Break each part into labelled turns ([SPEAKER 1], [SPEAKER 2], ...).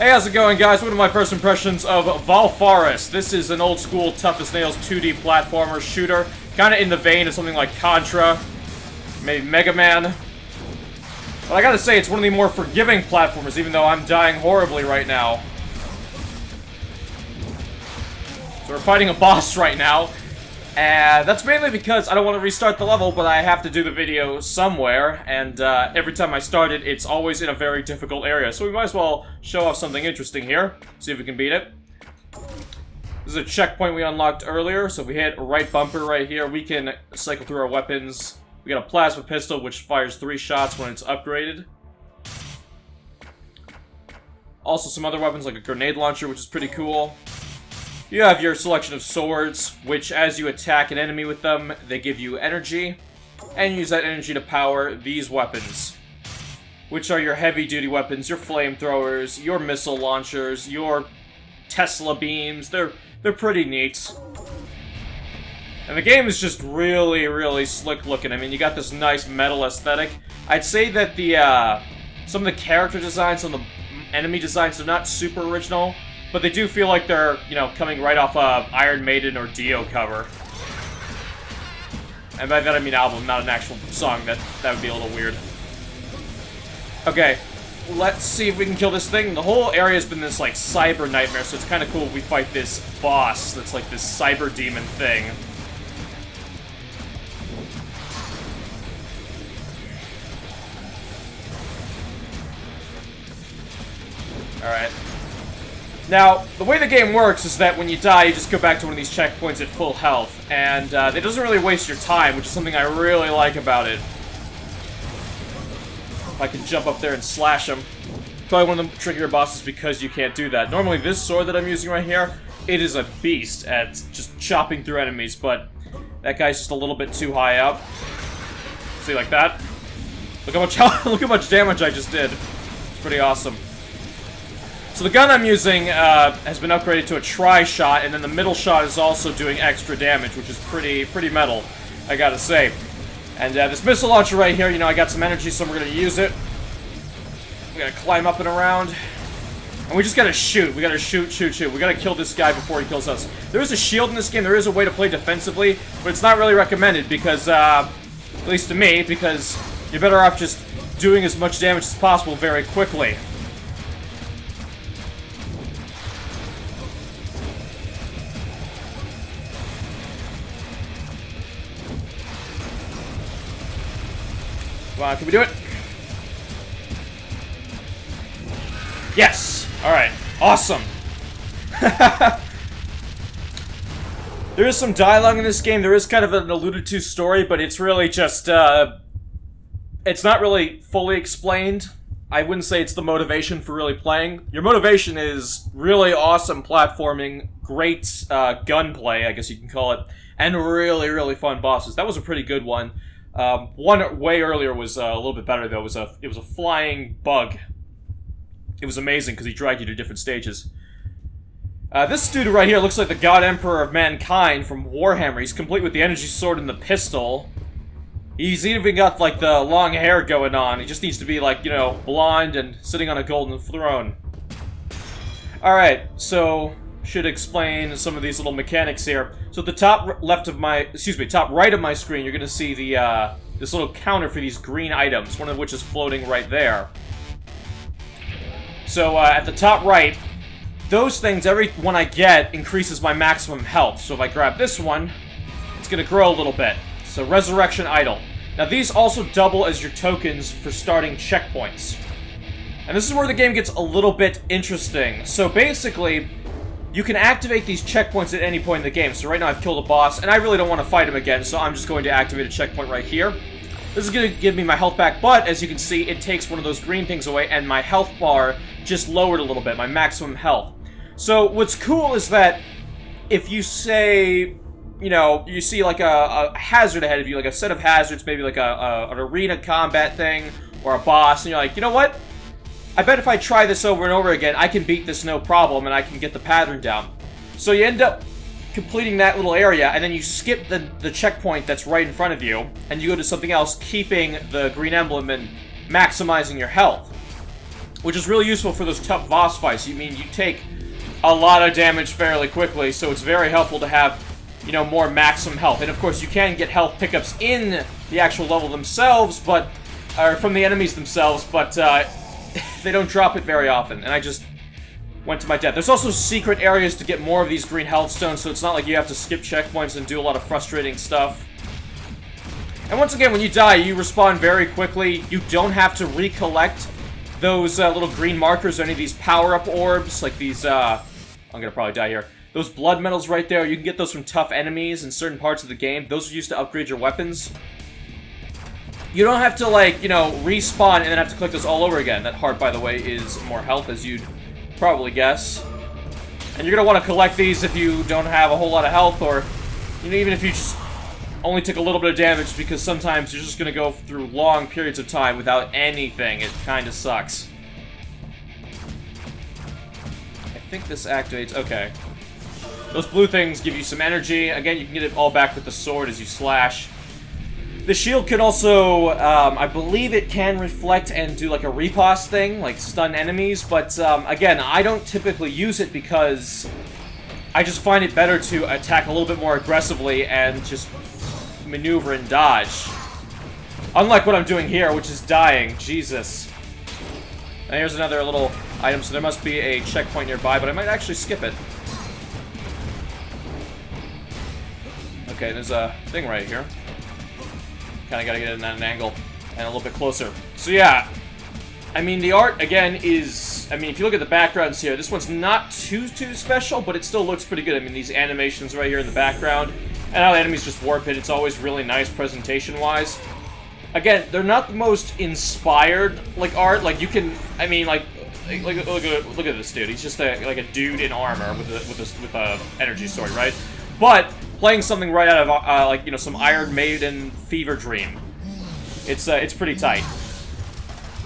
[SPEAKER 1] Hey, how's it going, guys? One of my first impressions of Valfaris. This is an old-school, tough-as-nails 2D platformer shooter, kind of in the vein of something like Contra, maybe Mega Man. But I gotta say, it's one of the more forgiving platformers, even though I'm dying horribly right now. So we're fighting a boss right now, and that's mainly because I don't want to restart the level, but I have to do the video somewhere, and every time I start it, it's always in a very difficult area, so we might as well show off something interesting here, see if we can beat it. This is a checkpoint we unlocked earlier, so if we hit right bumper right here, we can cycle through our weapons. We got a plasma pistol, which fires 3 shots when it's upgraded. Also some other weapons, like a grenade launcher, which is pretty cool. You have your selection of swords, which as you attack an enemy with them, they give you energy, and use that energy to power these weapons, which are your heavy-duty weapons, your flamethrowers, your missile launchers, your Tesla beams. They're pretty neat. And the game is just really, really slick looking. I mean, you got this nice metal aesthetic. I'd say that the some of the character designs, some of the enemy designs are not super original, but they do feel like they're, you know, coming right off a Iron Maiden or Dio cover. And by that I mean album, not an actual song. That would be a little weird. Okay, let's see if we can kill this thing. The whole area has been this, like, cyber nightmare, so it's kind of cool if we fight this boss that's like this cyber demon thing. Alright. Now, the way the game works is that when you die, you just go back to one of these checkpoints at full health, and it doesn't really waste your time, which is something I really like about it. If I can jump up there and slash him. Probably one of the trickier bosses because you can't do that. Normally, this sword that I'm using right here, it is a beast at just chopping through enemies, but that guy's just a little bit too high up. See, like that? Look how much damage I just did. It's pretty awesome. So the gun I'm using has been upgraded to a tri-shot, and then the middle shot is also doing extra damage, which is pretty metal, I gotta say. And this missile launcher right here, you know, I got some energy, so we're gonna use it. We gotta climb up and around. And we just gotta shoot. We gotta shoot. We gotta kill this guy before he kills us. There is a shield in this game. There is a way to play defensively, but it's not really recommended because, at least to me, because you're better off just doing as much damage as possible very quickly. Come on, can we do it? Yes! Alright. Awesome! There is some dialogue in this game. There is kind of an alluded to story, but it's really just, it's not really fully explained. I wouldn't say it's the motivation for really playing. Your motivation is really awesome platforming, great gunplay, I guess you can call it, and really, really fun bosses. That was a pretty good one. One way earlier was a little bit better, though. It was a flying bug. It was amazing, because he dragged you to different stages. This dude right here looks like the God Emperor of Mankind from Warhammer. He's complete with the energy sword and the pistol. He's even got, like, the long hair going on. He just needs to be, like, you know, blonde and sitting on a golden throne. Alright, so should explain some of these little mechanics here. So at the top left of my, top right of my screen, you're gonna see the, this little counter for these green items, one of which is floating right there. So, at the top right, those things, every one I get, increases my maximum health. So if I grab this one, it's gonna grow a little bit. So, Resurrection Idol. Now, these also double as your tokens for starting checkpoints. And this is where the game gets a little bit interesting. So, basically, you can activate these checkpoints at any point in the game. So right now I've killed a boss, and I really don't want to fight him again, so I'm just going to activate a checkpoint right here. This is going to give me my health back, but as you can see, it takes one of those green things away, and my health bar just lowered a little bit, my maximum health. So what's cool is that if you say, you know, you see like a hazard ahead of you, like a set of hazards, maybe like an arena combat thing, or a boss, and you're like, you know what? I bet if I try this over and over again, I can beat this no problem, and I can get the pattern down. So you end up completing that little area, and then you skip the checkpoint that's right in front of you, and you go to something else, keeping the green emblem and maximizing your health. which is really useful for those tough boss fights. You take a lot of damage fairly quickly, so it's very helpful to have, you know, more maximum health. And of course, you can get health pickups in the actual level themselves, or from the enemies themselves, but they don't drop it very often, and I just went to my death. There's also secret areas to get more of these green health stones, so it's not like you have to skip checkpoints and do a lot of frustrating stuff. And once again, when you die, you respawn very quickly. You don't have to recollect those little green markers or any of these power-up orbs, like these, I'm gonna probably die here. Those blood medals right there, you can get those from tough enemies in certain parts of the game. Those are used to upgrade your weapons. You don't have to, like, you know, respawn and then have to click this all over again. That heart, by the way, is more health, as you'd probably guess. And you're gonna want to collect these if you don't have a whole lot of health, or, you know, even if you just only took a little bit of damage, because sometimes you're just gonna go through long periods of time without anything. It kind of sucks. I think this activates... Okay. Those blue things give you some energy. Again, you can get it all back with the sword as you slash. The shield can also, I believe it can reflect and do like a riposte thing, like stun enemies, but again, I don't typically use it because I just find it better to attack a little bit more aggressively and just maneuver and dodge. Unlike what I'm doing here, which is dying. Jesus. And here's another little item, so there must be a checkpoint nearby, but I might actually skip it. Okay, there's a thing right here. Kind of gotta get it at an angle and a little bit closer. So yeah, I mean, the art, again, is... I mean, if you look at the backgrounds here, this one's not too special, but it still looks pretty good. I mean, these animations right here in the background, and how the enemies just warp it, it's always really nice presentation-wise. Again, they're not the most inspired, like, art. Like, you can... I mean, like look at this dude. He's just like a dude in armor with a energy sword, right? But playing something right out of like, you know, some Iron Maiden fever dream, it's pretty tight.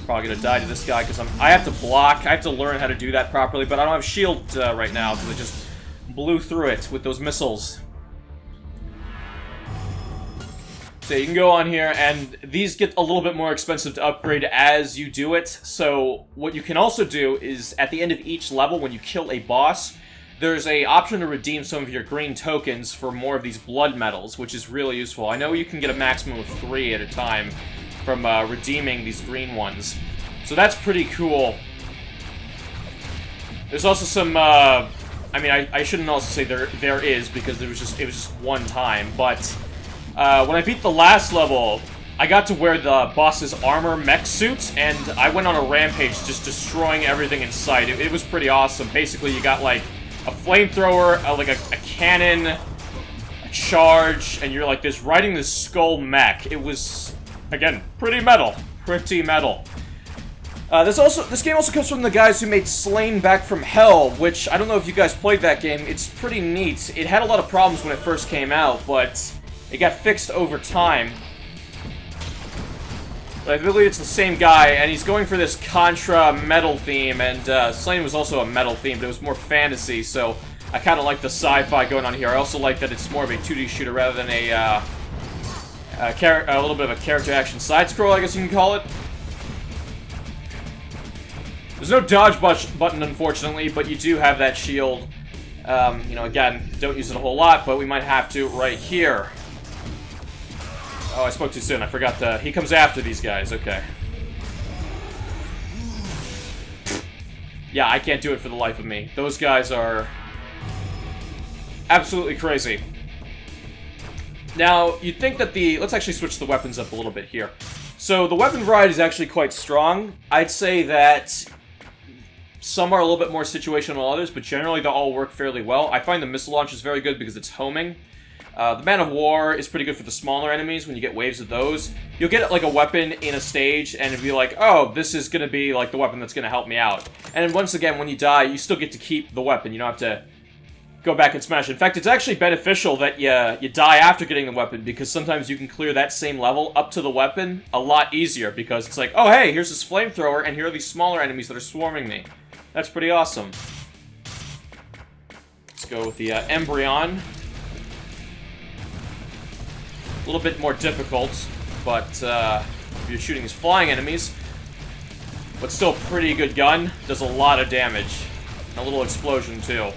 [SPEAKER 1] Probably gonna die to this guy because I have to block. I have to learn how to do that properly, but I don't have shield right now because I just blew through it with those missiles. So you can go on here, and these get a little bit more expensive to upgrade as you do it. So what you can also do is, at the end of each level, when you kill a boss, there's an option to redeem some of your green tokens for more of these blood medals, which is really useful. I know you can get a maximum of 3 at a time from redeeming these green ones. So that's pretty cool. There's also some, I mean, I shouldn't also say there is, because it was just one time, but when I beat the last level, I got to wear the boss's armor mech suit, and I went on a rampage just destroying everything in sight. It was pretty awesome. Basically, you got, like, a flamethrower, like a cannon, a charge, and you're like this riding this skull mech. It was, again, pretty metal. Pretty metal. This game also comes from the guys who made Slain Back from Hell, which, I don't know if you guys played that game. It's pretty neat. It had a lot of problems when it first came out, but it got fixed over time. But I believe it's the same guy, and he's going for this Contra metal theme, and Slain was also a metal theme, but it was more fantasy, so I kind of like the sci-fi going on here. I also like that it's more of a 2D shooter rather than a little bit of a character action side-scroll, I guess you can call it. There's no dodge button, unfortunately, but you do have that shield. You know, again, don't use it a whole lot, but we might have to right here. Oh, I spoke too soon. I forgot he comes after these guys. Okay. Yeah, I can't do it for the life of me. Those guys are absolutely crazy. Now, you'd think that let's actually switch the weapons up a little bit here. So, the weapon variety is actually quite strong. I'd say that some are a little bit more situational than others, but generally they all work fairly well. I find the missile launch is very good because it's homing. The Man of War is pretty good for the smaller enemies when you get waves of those. You'll get like a weapon in a stage and it'll be like, oh, this is going to be like the weapon that's going to help me out. And once again, when you die, you still get to keep the weapon. You don't have to go back and smash it. In fact, it's actually beneficial that you die after getting the weapon, because sometimes you can clear that same level up to the weapon a lot easier, because it's like, oh hey, here's this flamethrower and here are these smaller enemies that are swarming me. That's pretty awesome. Let's go with the Embryon. A little bit more difficult, but if you're shooting these flying enemies. But still a pretty good gun. Does a lot of damage. And a little explosion, too.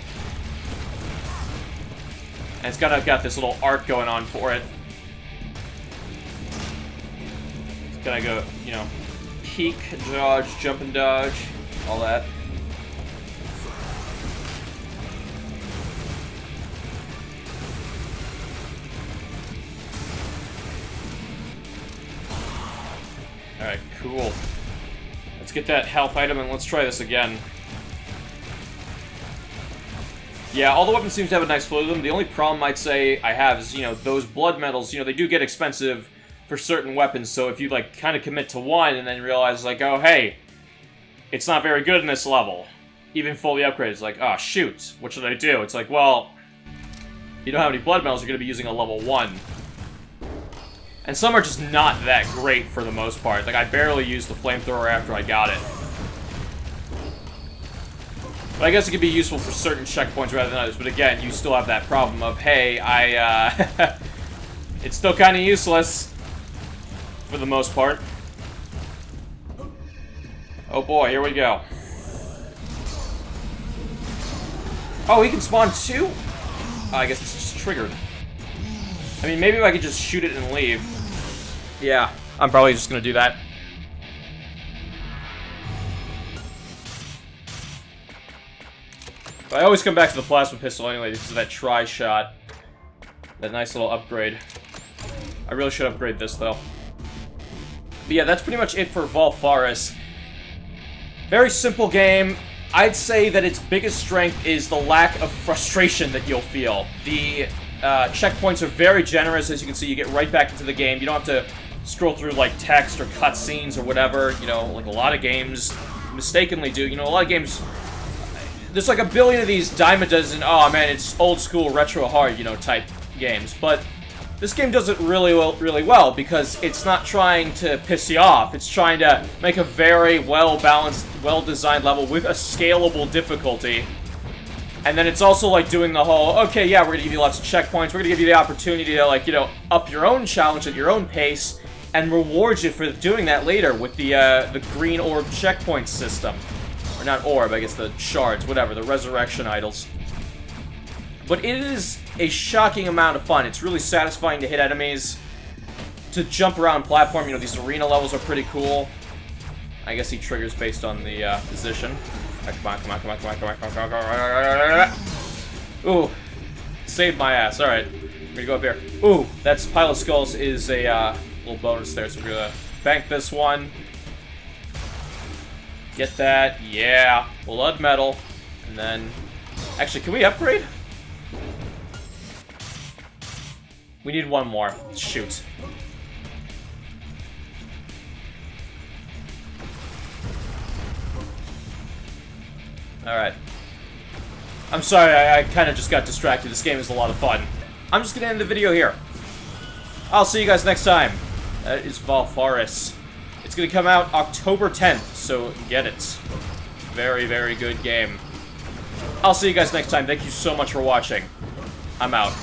[SPEAKER 1] And it's got this little arc going on for it. It's gonna go, you know, peek, dodge, jump and dodge, all that. Alright, cool. Let's get that health item and let's try this again. Yeah, all the weapons seem to have a nice flow to them. The only problem I'd say I have is, you know, those blood medals, you know, they do get expensive for certain weapons, so if you, like, kind of commit to one and then realize, like, oh, hey, it's not very good in this level, even fully upgraded, it's like, oh, shoot, what should I do? It's like, well, you don't have any blood medals, you're going to be using a level 1. And some are just not that great for the most part. Like, I barely used the flamethrower after I got it. But I guess it could be useful for certain checkpoints rather than others. But again, you still have that problem of, hey, it's still kind of useless. For the most part. Oh boy, here we go. Oh, he can spawn too? Oh, I guess it's just triggered. I mean, maybe if I could just shoot it and leave. Yeah, I'm probably just gonna do that. But I always come back to the plasma pistol anyway because of that tri-shot. That nice little upgrade. I really should upgrade this though. But yeah, that's pretty much it for Valfaris. Very simple game. I'd say that its biggest strength is the lack of frustration that you'll feel. The checkpoints are very generous. As you can see, you get right back into the game. You don't have to scroll through, like, text or cutscenes or whatever, you know, like a lot of games mistakenly do. You know, a lot of games... There's like a billion of these dime a dozen, oh man, it's old school, retro hard, you know, type games. But this game does it really well because it's not trying to piss you off. It's trying to make a very well-balanced, well-designed level with a scalable difficulty. And then it's also like doing the whole, okay, yeah, we're gonna give you lots of checkpoints. We're gonna give you the opportunity to, like, you know, up your own challenge at your own pace and reward you for doing that later with the green orb checkpoint system. Or not orb, I guess the shards, whatever, the resurrection idols. But it is a shocking amount of fun. It's really satisfying to hit enemies, to jump around platform. You know, these arena levels are pretty cool. I guess he triggers based on the position. Come on, come on, come on, come on, come on, come on, come on, come on. Ooh, saved my ass. All right, we're gonna go up here. Ooh, that's Pile of Skulls is a little bonus there, so we're gonna bank this one. Get that, yeah. Blood medal, and then... Actually, can we upgrade? We need one more. Shoot. Alright. I'm sorry, I kind of just got distracted. This game is a lot of fun. I'm just gonna end the video here. I'll see you guys next time. That is Valfaris. It's gonna come out October 10th, so get it. Very, very good game. I'll see you guys next time. Thank you so much for watching. I'm out.